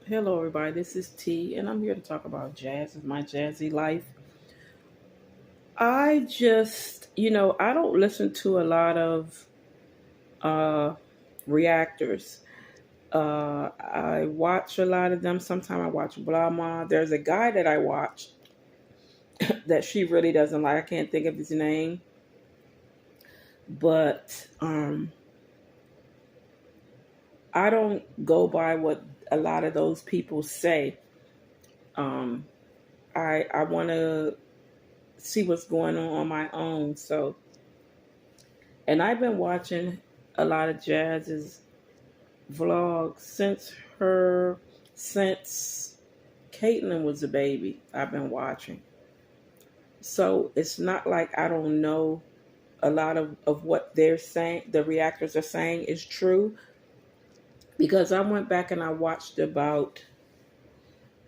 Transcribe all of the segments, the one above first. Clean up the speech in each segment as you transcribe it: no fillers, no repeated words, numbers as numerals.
Hello, everybody. This is T, and I'm here to talk about jazz and my jazzy life. I don't listen to a lot of uh, reactors. I watch a lot of them. Sometimes I watch Blama. There's a guy that I watch that she really doesn't like. I can't think of his name, but I don't go by what a lot of those people say. Um, I want to see what's going on my own. And I've been watching a lot of Jazz's vlogs since Caitlin was a baby. I've been watching. So it's not like I don't know a lot of what they're saying, the reactors are saying is true. Because I went back and I watched about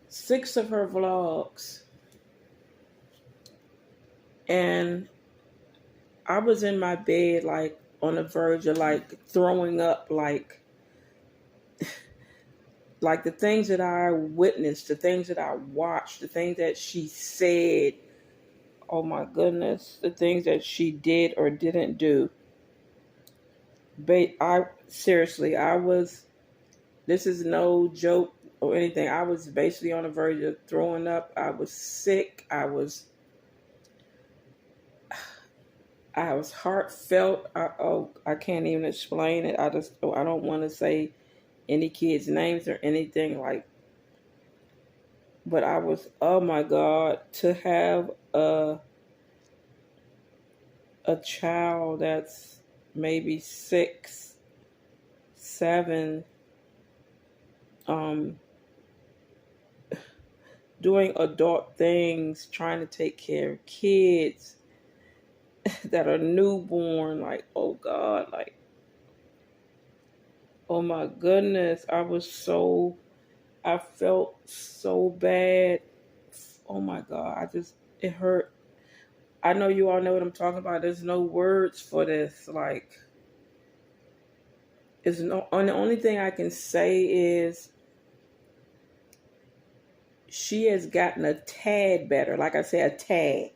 6 of her vlogs. And I was in my bed like on the verge of like throwing up like the things that I witnessed, the things that I watched, the things that she said. Oh my goodness, the things that she did or didn't do. But I seriously, I was. This is no joke or anything. I was basically on the verge of throwing up. I was sick. I was heartfelt. I can't even explain it. I don't want to say any kids' names or anything like. But I was, oh my God, to have a child that's maybe 6, 7, um, doing adult things, trying to take care of kids that are newborn, like, oh God, like, oh my goodness, I felt so bad. Oh my God, it hurt. I know you all know what I'm talking about. There's no words for this. Like, the only thing I can say is she has gotten a tad better. Like I said, a tad.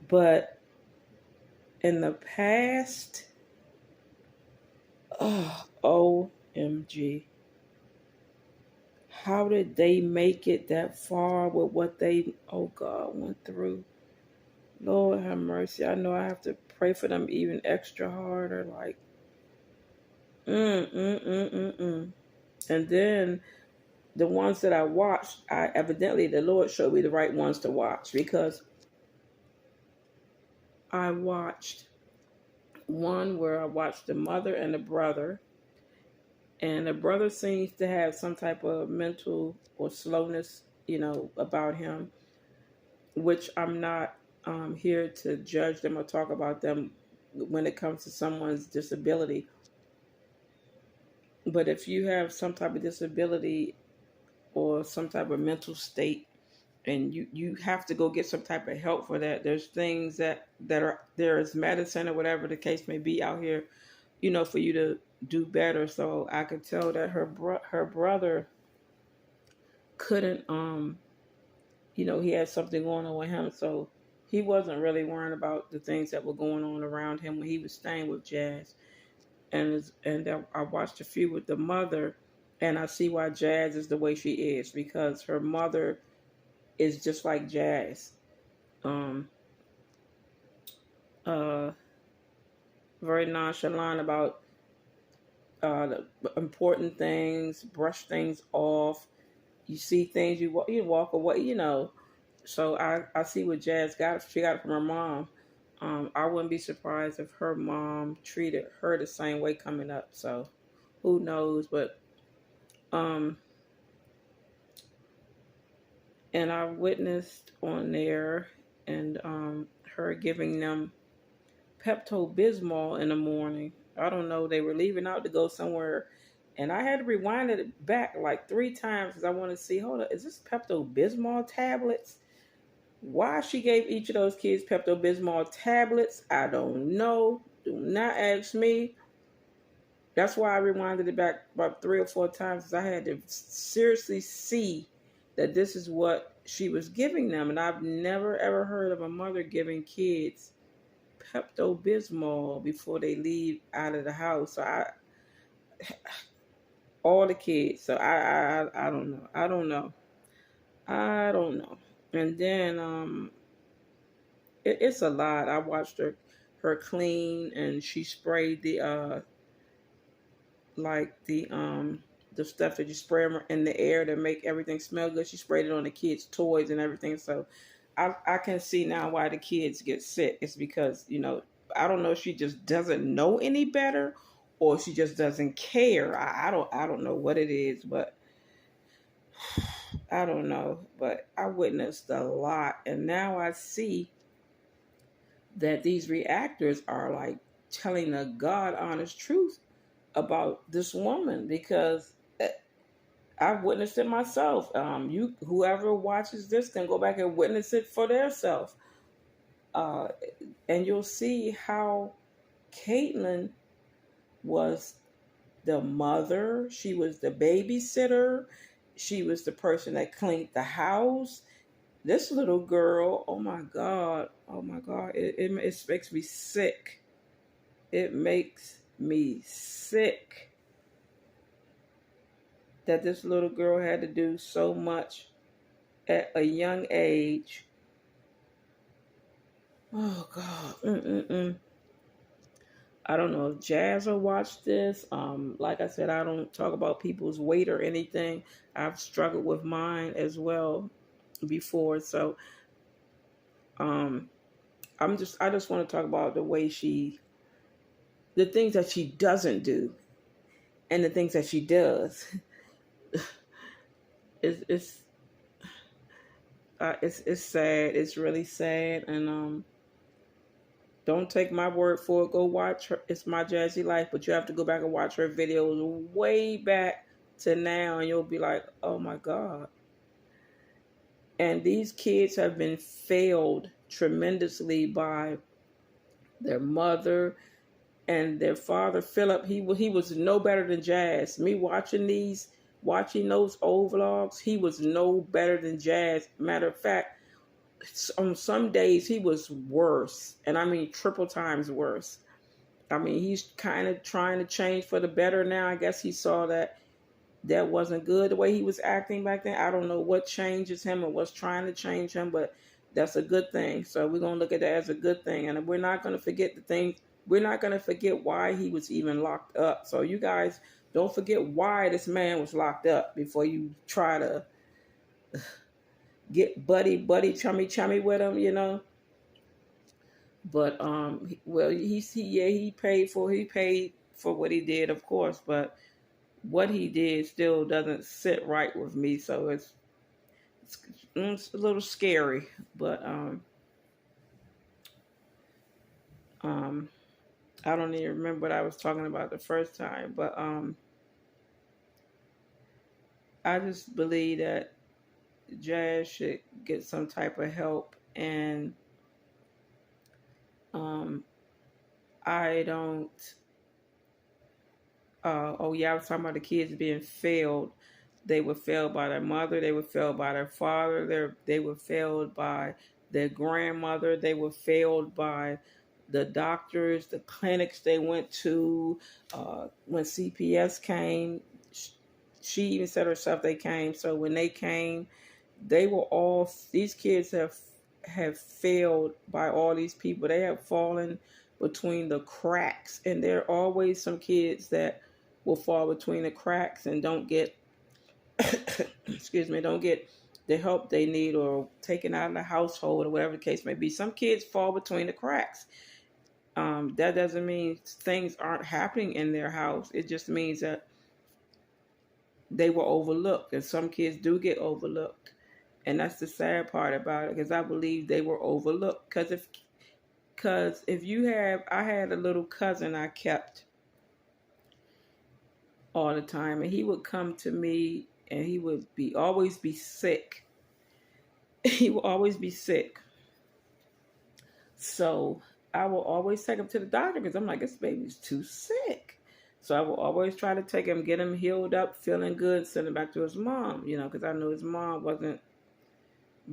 But in the past, oh, OMG. How did they make it that far with what they, oh God, went through? Lord have mercy. I know I have to pray for them even extra harder. Like, mm, mm, mm, mm, mm. And then the ones that I watched, the Lord showed me the right ones to watch because I watched one where I watched the mother and the brother, and the brother seems to have some type of mental or slowness, about him, which I'm not here to judge them or talk about them when it comes to someone's disability. But if you have some type of disability or some type of mental state, and you have to go get some type of help for that. There's things that are there's medicine or whatever the case may be out here, for you to do better. So I could tell that her brother couldn't he had something going on with him, so he wasn't really worrying about the things that were going on around him when he was staying with Jazz. And I watched a few with the mother, and I see why Jazz is the way she is because her mother is just like Jazz. Um, uh, Very nonchalant about the important things, brush things off. You see things, you walk away. So I see what Jazz got. She got it from her mom. I wouldn't be surprised if her mom treated her the same way coming up. So who knows? But um, and I witnessed on there and her giving them Pepto Bismol in the morning. I don't know. They were leaving out to go somewhere, and I had to rewind it back like 3 times because I want to see. Hold on, is this Pepto Bismol tablets? Why she gave each of those kids Pepto Bismol tablets, I don't know. Do not ask me. That's why I rewinded it back about 3 or 4 times, because I had to seriously see that this is what she was giving them. And I've never ever heard of a mother giving kids Pepto Bismol before they leave out of the house. So all the kids. So I don't know. I don't know. And then it's a lot. I watched her clean, and she sprayed the stuff that you spray in the air to make everything smell good. She sprayed it on the kids' toys and everything. So I can see now why the kids get sick. It's because, I don't know if she just doesn't know any better, or she just doesn't care. I don't know what it is, but I don't know. But I witnessed a lot, and now I see that these reactors are like telling the God honest truth about this woman, because I've witnessed it myself. Whoever watches this can go back and witness it for themselves, uh, and you'll see how Caitlyn was the mother. She was the babysitter. She was the person that cleaned the house. This little girl, oh my God, it makes me sick. It makes me sick that this little girl had to do so much at a young age. Oh God. Mm-mm-mm. I don't know if Jazz will watch this. Like I said, I don't talk about people's weight or anything. I've struggled with mine as well before. So um, I just want to talk about the things that she doesn't do, and the things that she does. it's it's it's sad. It's really sad, and don't take my word for it. Go watch her. It's My Jazzy Life, but you have to go back and watch her videos way back to now, and you'll be like, oh my God. And these kids have been failed tremendously by their mother and their father, Philip. He was no better than Jazz. Me watching those old vlogs, he was no better than Jazz. Matter of fact, on some days he was worse, and I mean triple times worse. I mean, he's kind of trying to change for the better now. I guess he saw that wasn't good the way he was acting back then. I don't know what changes him or what's trying to change him, but that's a good thing. So we're going to look at that as a good thing. And we're not going to forget the things. We're not going to forget why he was even locked up. So you guys don't forget why this man was locked up before you try to get buddy, chummy with him. But well, he paid for what he did, of course, but what he did still doesn't sit right with me. So it's a little scary, but um, I don't even remember what I was talking about the first time. But I just believe that Jazz should get some type of help, and um, I don't. Oh yeah, I was talking about the kids being failed. They were failed by their mother. They were failed by their father. They were failed by their grandmother. They were failed by the doctors, the clinics they went to. When CPS came, she even said herself they came. So when they came, they were all. These kids have failed by all these people. They have fallen between the cracks, and there are always some kids that will fall between the cracks and don't get don't get the help they need, or taken out of the household, or whatever the case may be. Some kids fall between the cracks. That doesn't mean things aren't happening in their house. It just means that they were overlooked, and some kids do get overlooked, and that's the sad part about it, because I believe they were overlooked. Because if I had a little cousin I kept all the time, and he would come to me, and he would always be sick. He would always be sick. So I will always take him to the doctor, because I'm like, this baby's too sick. So I will always try to take him, get him healed up, feeling good, send him back to his mom, because I knew his mom wasn't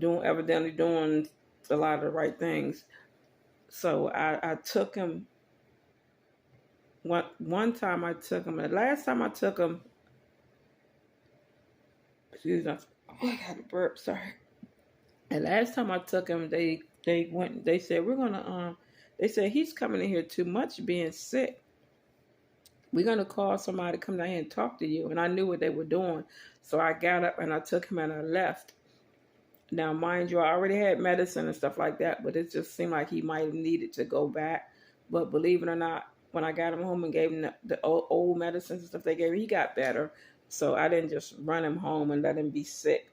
evidently doing a lot of the right things. So I took him one time. I took him. The last time I took him, excuse me, oh, I got a burp. Sorry. And last time I took him, they went. They said we're gonna. They said he's coming in here too much, being sick. We're gonna call somebody to come down here and talk to you. And I knew what they were doing, so I got up and I took him and I left. Now, mind you, I already had medicine and stuff like that, but it just seemed like he might have needed to go back. But believe it or not, when I got him home and gave him the old medicines and stuff they gave him, he got better. So I didn't just run him home and let him be sick.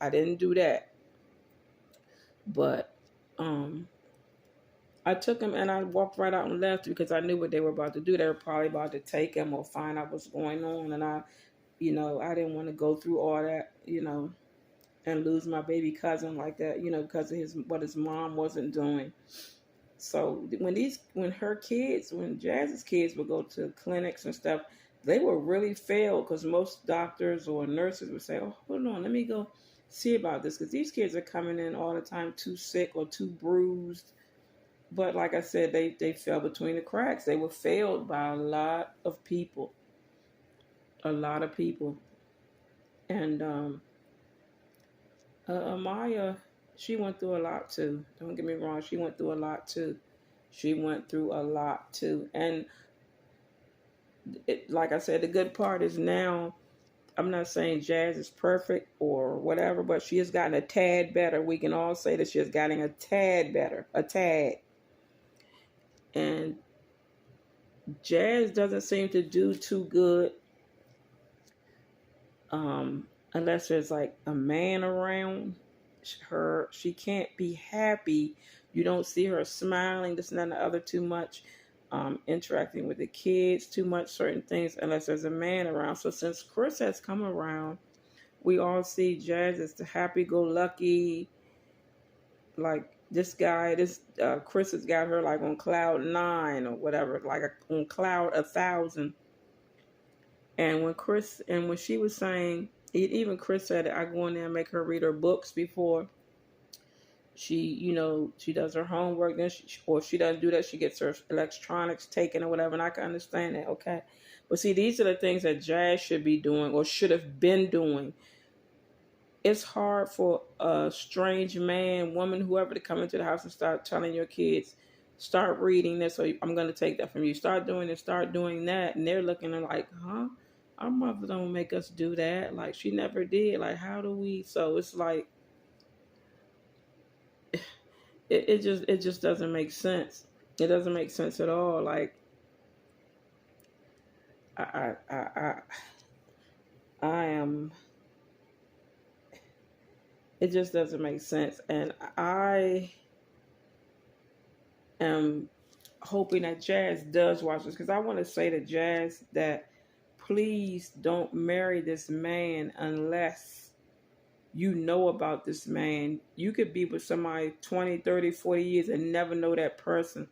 I didn't do that. But I took him and I walked right out and left because I knew what they were about to do. They were probably about to take him or find out what's going on. And I didn't want to go through all that, and lose my baby cousin like that, because of what his mom wasn't doing. So when Jazz's kids would go to clinics and stuff, they would really fail because most doctors or nurses would say, "Oh, hold on, let me go see about this," because these kids are coming in all the time too sick or too bruised. But like I said, they fell between the cracks. They were failed by a lot of people. And Amaya, she went through a lot too. Don't get me wrong, she went through a lot too. And like I said, the good part is now, I'm not saying Jazz is perfect or whatever, but she has gotten a tad better. We can all say that she has gotten a tad better, a tad. And Jazz doesn't seem to do too good unless there's like a man around her. She can't be happy. You don't see her smiling, this and that and the other too much, interacting with the kids too much, certain things, unless there's a man around. So since Chris has come around, we all see Jazz as the happy-go-lucky, like this guy, Chris has got her like on cloud 9 or whatever, like on cloud 1,000. And when she was saying, even Chris said it, I go in there and make her read her books before she does her homework. Then she doesn't do that, she gets her electronics taken or whatever. And I can understand that, okay. But see, these are the things that Jazz should be doing or should have been doing. It's hard for a strange man, woman, whoever, to come into the house and start telling your kids, start reading this, or I'm going to take that from you. Start doing this, start doing that. And they're looking at like, huh? Our mother don't make us do that. Like, she never did. Like, how do we? So it's like, it just doesn't make sense. It doesn't make sense at all. Like, I am. It just doesn't make sense, and I am hoping that Jazz does watch this, because I want to say to Jazz that please don't marry this man unless you know about this man. You could be with somebody 20, 30, 40 years and never know that person.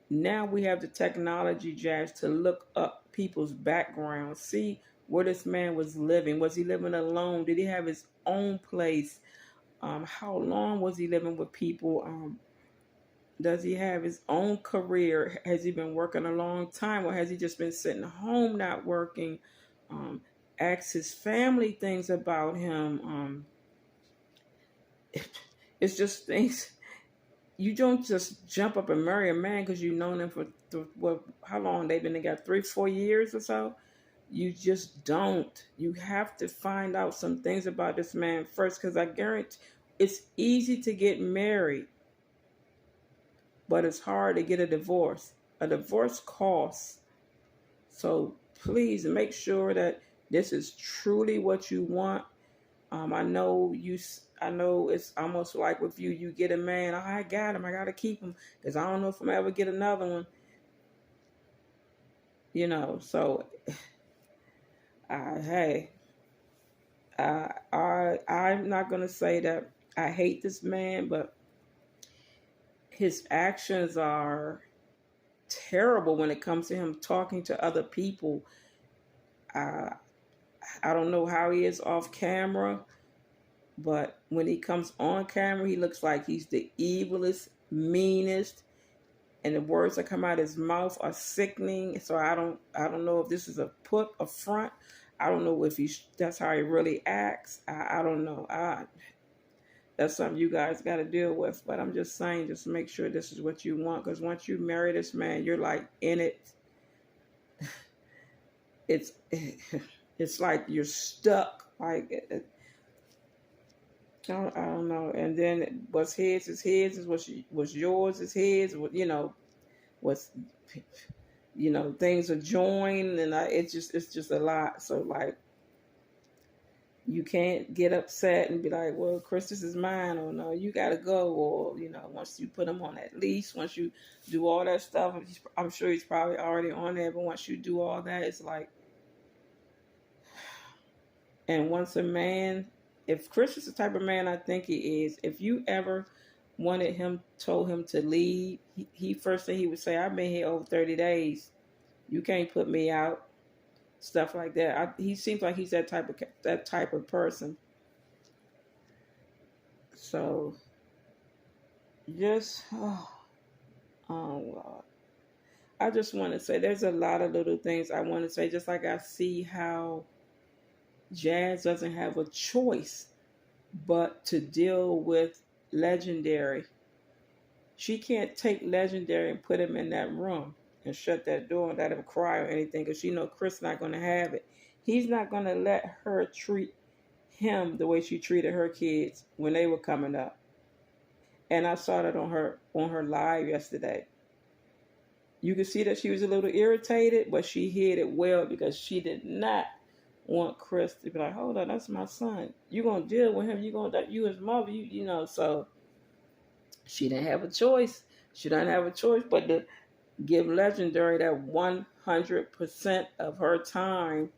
Now we have the technology, Jazz, to look up people's background, see where this man was living. Was he living alone? Did he have his own place? How long was he living with people? Does he have his own career? Has he been working a long time, or has he just been sitting home not working? Ask his family things about him. It's just things. You don't just jump up and marry a man because you've known him for how long they've been together, 3, 4 years or so. You just don't. You have to find out some things about this man first, because I guarantee it's easy to get married, but it's hard to get a divorce. A divorce costs. So please make sure that this is truly what you want. I know it's almost like with you. You get a man, I got him, I got to keep him because I don't know if I'm ever get another one. So I'm not going to say that I hate this man, but his actions are terrible when it comes to him talking to other people. Uh, I don't know how he is off camera, but when he comes on camera, he looks like he's the evilest, meanest, and the words that come out of his mouth are sickening. So I don't know if this is a front. I don't know if that's how he really acts. I don't know. That's something you guys got to deal with. But I'm just saying, just make sure this is what you want, because once you marry this man, you're like in it. It's it's like you're stuck. Like I don't know. And then what's his is his, is what's yours is his. What's things are joined, and it's just a lot. So like, you can't get upset and be like, well, Chris, this is mine, or no, you gotta go, or once you put him on that lease, once you do all that stuff, I'm sure he's probably already on there, but once you do all that, it's like, and once a man, if Chris is the type of man I think he is, if you ever told him to leave, he first thing he would say, I've been here over 30 days. You can't put me out. Stuff like that. He seems like he's that type of person. So, just Lord. I just want to say there's a lot of little things I want to say. Just like I see how Jazz doesn't have a choice but to deal with Legendary. She can't take Legendary and put him in that room and shut that door and let him cry or anything, because Chris not going to have it. He's not going to let her treat him the way she treated her kids when they were coming up. And I saw that on her live yesterday. You could see that she was a little irritated, but she hid it well, because she did not want Chris to be like, hold on, that's my son. You're going to deal with him. You his mother, so she didn't have a choice. She doesn't have a choice but to give Legendary that 100% of her time.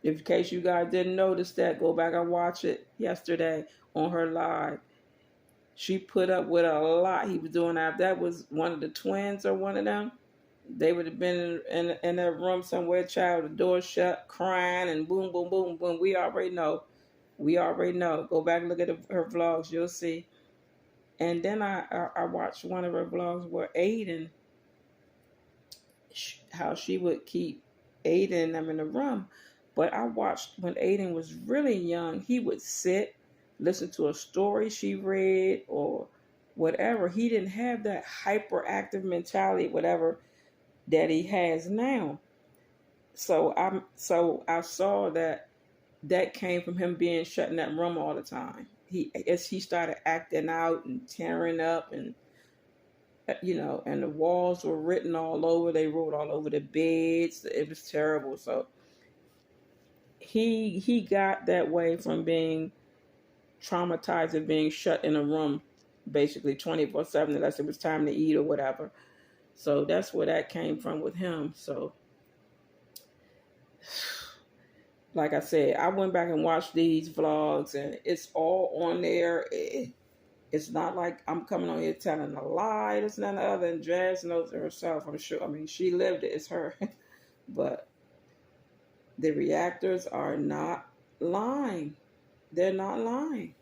In case you guys didn't notice that, go back and watch it yesterday on her live. She put up with a lot he was doing. If that was one of the twins or one of them, they would have been in that room somewhere, child, the door shut, crying, and boom, boom, boom, boom. We already know. Go back and look at her vlogs. You'll see. And then I watched one of her vlogs where Aiden, how she would keep Aiden and them in the room. But I watched when Aiden was really young, he would sit, listen to a story she read or whatever. He didn't have that hyperactive mentality, whatever, that he has now. So I saw that came from him being shut in that room all the time. As he started acting out and tearing up, and and the walls were written all over. They wrote all over the beds. It was terrible. So he got that way from being traumatized of being shut in a room basically 24/7 unless it was time to eat or whatever. So that's where that came from with him. So like I said, I went back and watched these vlogs, and it's all on there. It's not like I'm coming on here telling a lie. It's none other than Jazz knows it herself, I'm sure. I mean, she lived it. It's her. But the reactors are not lying. They're not lying.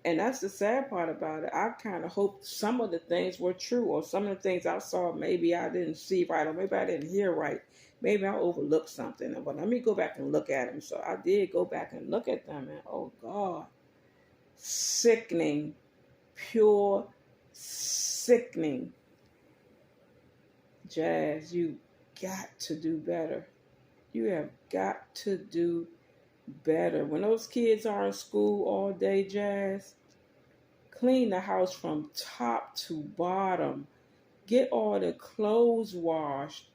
And that's the sad part about it. I kind of hoped some of the things were true, or some of the things I saw, maybe I didn't see right, or maybe I didn't hear right. Maybe I overlooked something. But let me go back and look at them. So I did go back and look at them, and oh God, sickening, pure sickening. Jazz, you got to do better. You have got to do better. When those kids are in school all day, Jazz, clean the house from top to bottom. Get all the clothes washed.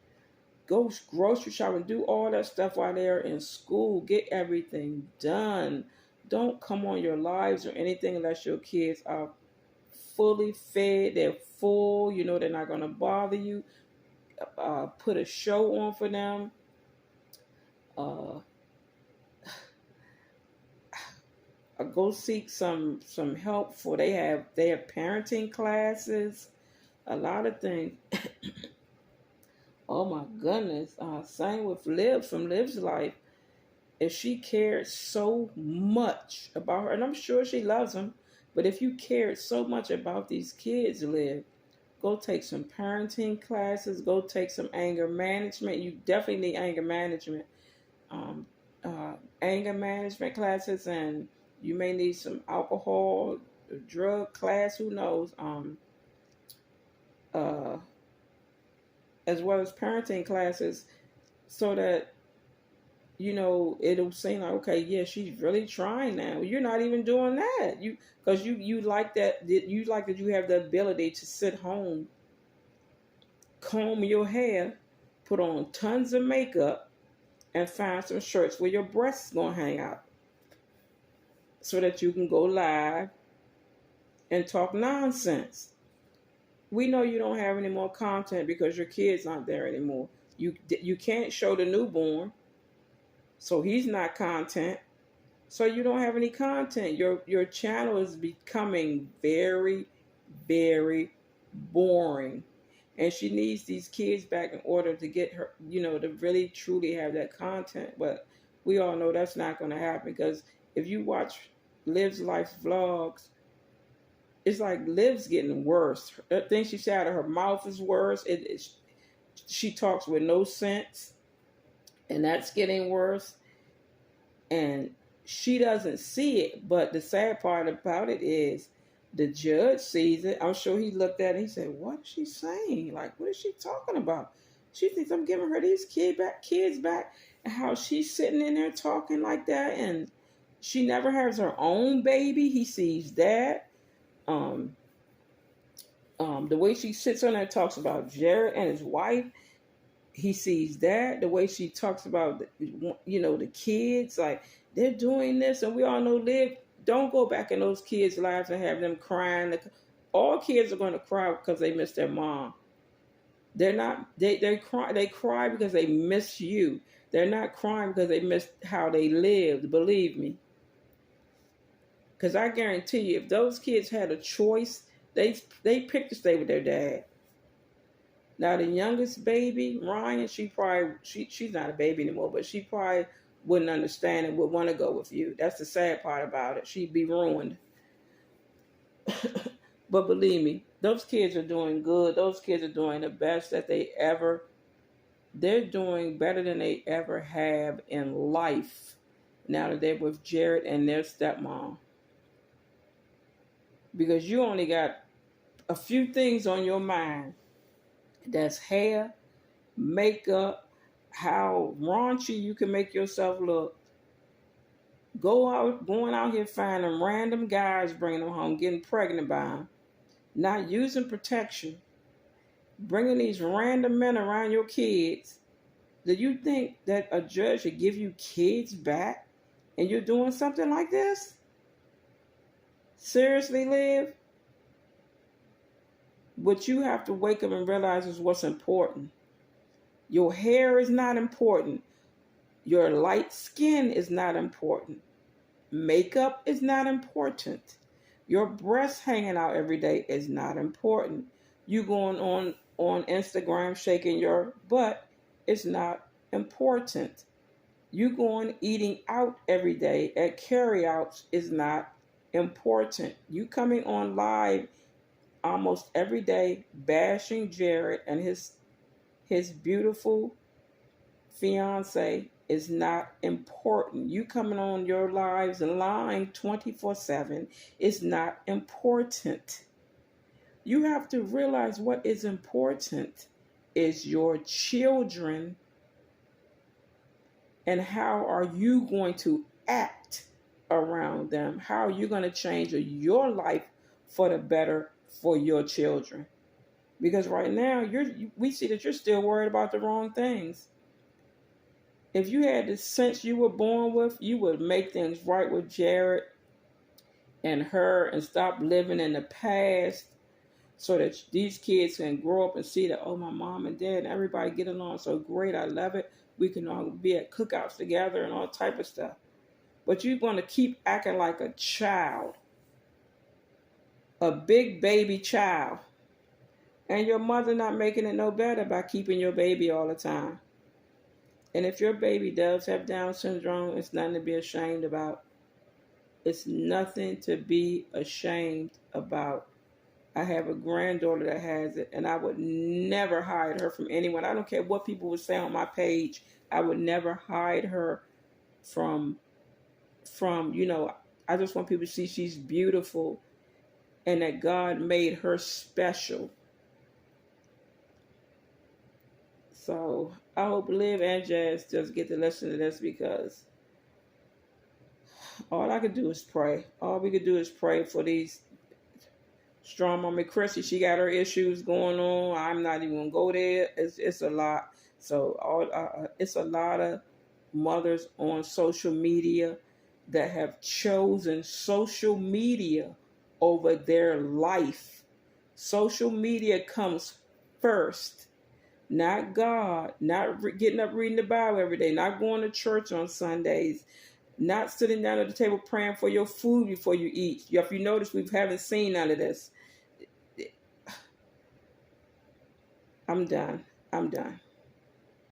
Go grocery shopping. Do all that stuff while they're in school. Get everything done. Don't come on your lives or anything unless your kids are fully fed. They're full. They're not going to bother you. Put a show on for them. Go seek some help for. They have parenting classes. a lot of things. Oh my goodness. Same with Liv from Liv's life. If she cared so much about her, and I'm sure she loves them, but if you cared so much about these kids, Liv, go take some parenting classes, go take some anger management. You definitely need um, anger management classes, and you may need some alcohol, drug class, who knows, uh, as well as parenting classes, so that it'll seem like, okay, yeah, she's really trying now. You're not even doing that. Because you like that, you have the ability to sit home, comb your hair, put on tons of makeup, and find some shirts where your breasts gonna hang out, so that you can go live and talk nonsense. We know you don't have any more content because your kids aren't there anymore. You can't show the newborn, so he's not content. So you don't have any content. Your channel is becoming very, very boring. And she needs these kids back in order to get her, to really truly have that content. But we all know that's not going to happen, because if you watch Liv's Life vlogs, it's like Liv's getting worse. The things she said out of her mouth is worse. She talks with no sense, and that's getting worse. And she doesn't see it. But the sad part about it is the judge sees it. I'm sure he looked at it and he said, what is she saying? Like, what is she talking about? She thinks I'm giving her these kids back. And how she's sitting in there talking like that. And she never has her own baby. He sees that. The way she sits on there and talks about Jared and his wife, he sees that. The way she talks about, the kids, like, they're doing this, and we all know, Liv, don't go back in those kids' lives and have them crying. All kids are going to cry because they miss their mom. They're not. They cry. They cry because they miss you. They're not crying because they miss how they lived. Believe me. Because I guarantee you, if those kids had a choice, they picked to stay with their dad. Now the youngest baby, Ryan, she's not a baby anymore, but she probably wouldn't understand and would want to go with you. That's the sad part about it. She'd be ruined. But believe me, those kids are doing good. Those kids are doing the best that they're doing better than they ever have in life, now that they're with Jared and their stepmom. Because you only got a few things on your mind. That's hair, makeup, how raunchy you can make yourself look. Going out here finding random guys, bringing them home, getting pregnant by them, not using protection, bringing these random men around your kids. Do you think that a judge should give you kids back and you're doing something like this? Seriously, Liv? What you have to wake up and realize is what's important. Your hair is not important. Your light skin is not important. Makeup is not important. Your breasts hanging out every day is not important. You going on Instagram shaking your butt is not important. You going eating out every day at carryouts is not important. You coming on live almost every day bashing Jared and his beautiful fiance is not important. You coming on your lives and lying 24/7 is not important. You have to realize what is important is your children, and how are you going to act around them? How are you going to change your life for the better for your children? Because right now we see that you're still worried about the wrong things. If you had the sense you were born with, you would make things right with Jared and her and stop living in the past, so that these kids can grow up and see that, oh, my mom and dad and everybody get along so great. I love it. We can all be at cookouts together and all type of stuff. But you're going to keep acting like a child, a big baby child. And your mother not making it no better by keeping your baby all the time. And if your baby does have Down syndrome, it's nothing to be ashamed about. It's nothing to be ashamed about. I have a granddaughter that has it, and I would never hide her from anyone. I don't care what people would say on my page. I would never hide her from I just want people to see she's beautiful and that God made her special. So I hope Liv and Jazz just get to listen to this, because all I could do is pray. All we could do is pray for these strong mama. Chrissy, she got her issues going on. I'm not even gonna go there. It's a lot. So it's a lot of mothers on social media that have chosen social media over their life. Social media comes first, not God, not getting up reading the Bible every day, not going to church on Sundays, not sitting down at the table praying for your food before you eat. If you notice, we haven't seen none of this. I'm done. I'm done.